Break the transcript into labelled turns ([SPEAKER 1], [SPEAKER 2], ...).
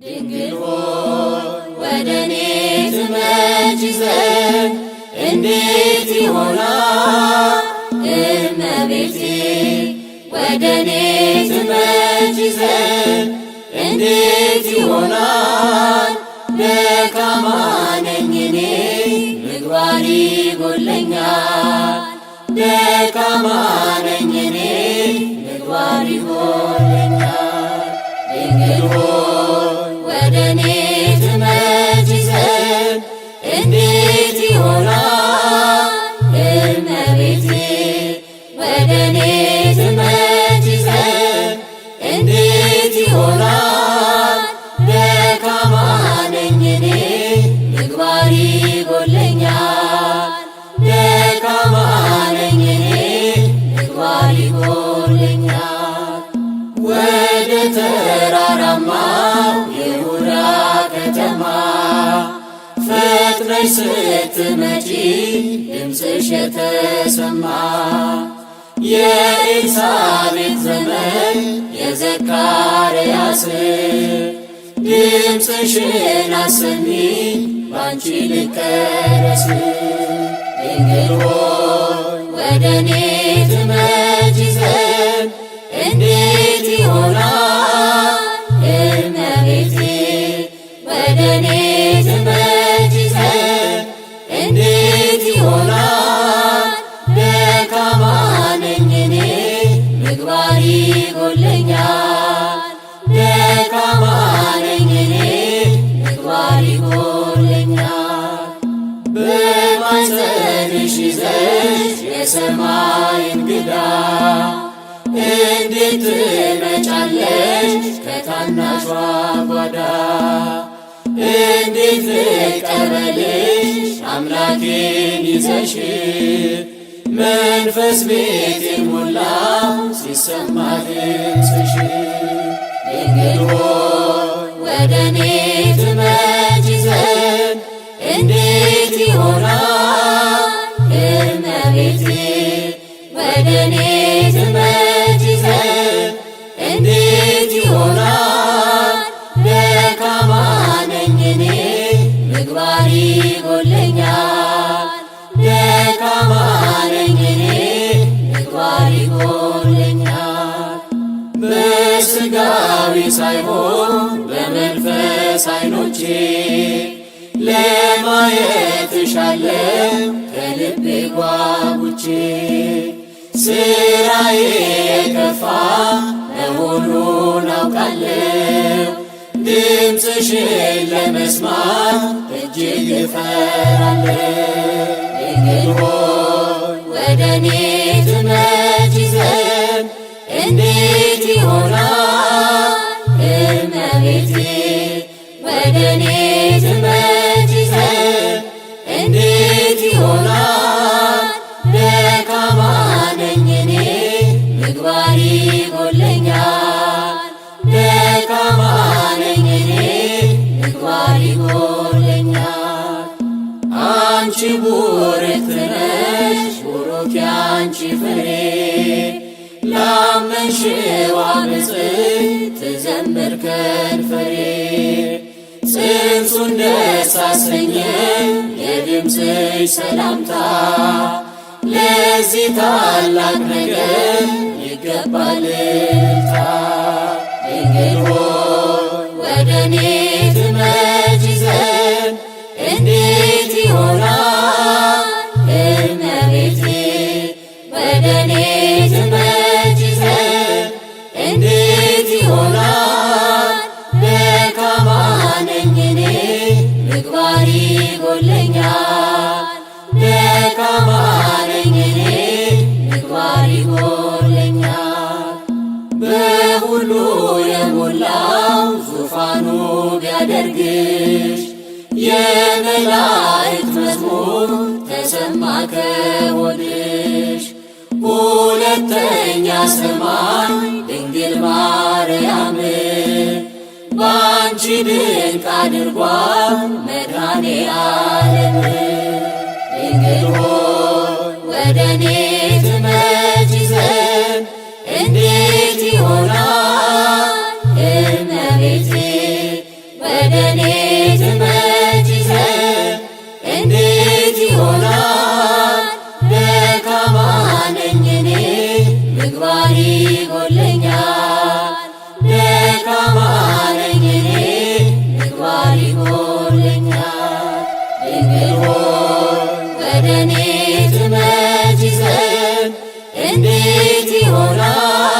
[SPEAKER 1] ድንግል ሆይ ወደኔ ትመጪ ዘንድ እንዴት ይሆናል? እመቤቴ ወደኔ ትመጪ ዘንድ እንዴት ይሆናል? ደካማ ነኝ እኔ ምግባር ይጎድለኛል። ደካማ ነኝ እኔ ምግባር ይጎድለኛል። ድንግል ሆይ ወደኔ ትመጪ ዘንድ እንዴት ይሆናል? እመቤቴ ወደኔ ትመጪ ዘንድ እንዴት ይሆናል? ደካማ ነኝ እኔ ምግባር ይጎድለኛል። ደካማ ነኝ እኔ ምግባር ይጎድለኛል። ወደ ተራራማው ይሁዳ ከተማ ፈጥነሽ ስትመጪ ድምፅሽ የተሰማ የኤልሳቤጥ ዘመን የዘካርያስ ድምፅሽን አሰሚ ባንቺ ልቀረስ። ድንግል ሆይ ወደኔ ትመጪ ዘንድ እንዴት ይሆናል? እመቤቴ ወደኔ ትመጪ ዘንድ እንዴት ይሆናል? ደካማ ነኝ እኔ ምግባር ይጎድለኛል። ደካማ ነኝ እኔ ምግባር ይጎድለኛል። በማኅፀንሽ ይዘሽ የሰማይ እንግዳ እንዴት ትመጫለሽ ከታናሿ ጓዳ? እንዴት ልቀበልሽ አምላኬን ይዘሽ? መንፈስ ቤቴን ሞላ ሲሰማ ድምፅሽ። ድንግል ሆይ ወደኔ ትመጪ ዘንድ እንዴት ይሆናል? እመቤቴ ወደኔ ትመጪ ዘንድ እንዴት ይሆናል? ደካማ ነኝ እኔ ምግባር ይጎድለኛል። ደካማ ነኝ እኔ ምግባር ይጎድለኛል። በሥጋዊ ሳይሆን በመንፈስ ዓይኖቼ ለማየት እሻለሁ ከልቤ ጓጉቼ። ሥራዬ የከፋ መሆኑን አውቃለሁ። ድምፅሽን ለመስማት እጅግ እፈራለሁ። ድንግል ሆይ ወደኔ ትመጪ ዘንድ እንዴት ይሆናል? እመቤቴ ወደኔ ትመጪ ዘንድ እንዴት ይሆናል? ደካማ ነኝ እኔ ምግባር ይጎድለኛል። ደካማ ነኝ እኔ ምግባር ይጎድለኛል። አንቺ ቡርክት ነሽ ቡሩክ ያንቺ ፍሬ፣ ላመንሽው ብፅዕት ትዘምር ከንፈሬ። ጽንሱን ደስ አሰኘ የድምፅሽ ሰላምታ፣ ለዚህ ታላቅ ነገር ይገባል እልልታ። ድንግል ሆይ ወደኔ ትመጪ ዘንድ እንዴት ይሆናል? እመቤቴ ወደኔ ትመጪ ዘንድ እንዴት ይሆናል? ደካማ ነኝ እኔ ምግባር ይጎድለኛል። ደካማ ነኝ እኔ ምግባር ይጎድለኛል። በሁሉ የሞላው ዙፋኑ ቢያደርግሽ የመላእክት መዝሙር ተሰማ ከሆድሽ። ሁለተኛ ሰማይ ድንግል ማርያም ባንቺ ድንቅ አድርጓል መድኃኔ ዓለም። ድንግል ሆይ ወደኔ ትመጪ ዘንድ እንዴት ይሆናል? እመቤቴ ምግባር ይጎለኛል። ደካማ ነኝ እኔ ምግባር ይጎለኛል። ድንግል ሆይ ወደ እኔ ትመጪ ዘንድ እንዴት ይሆናል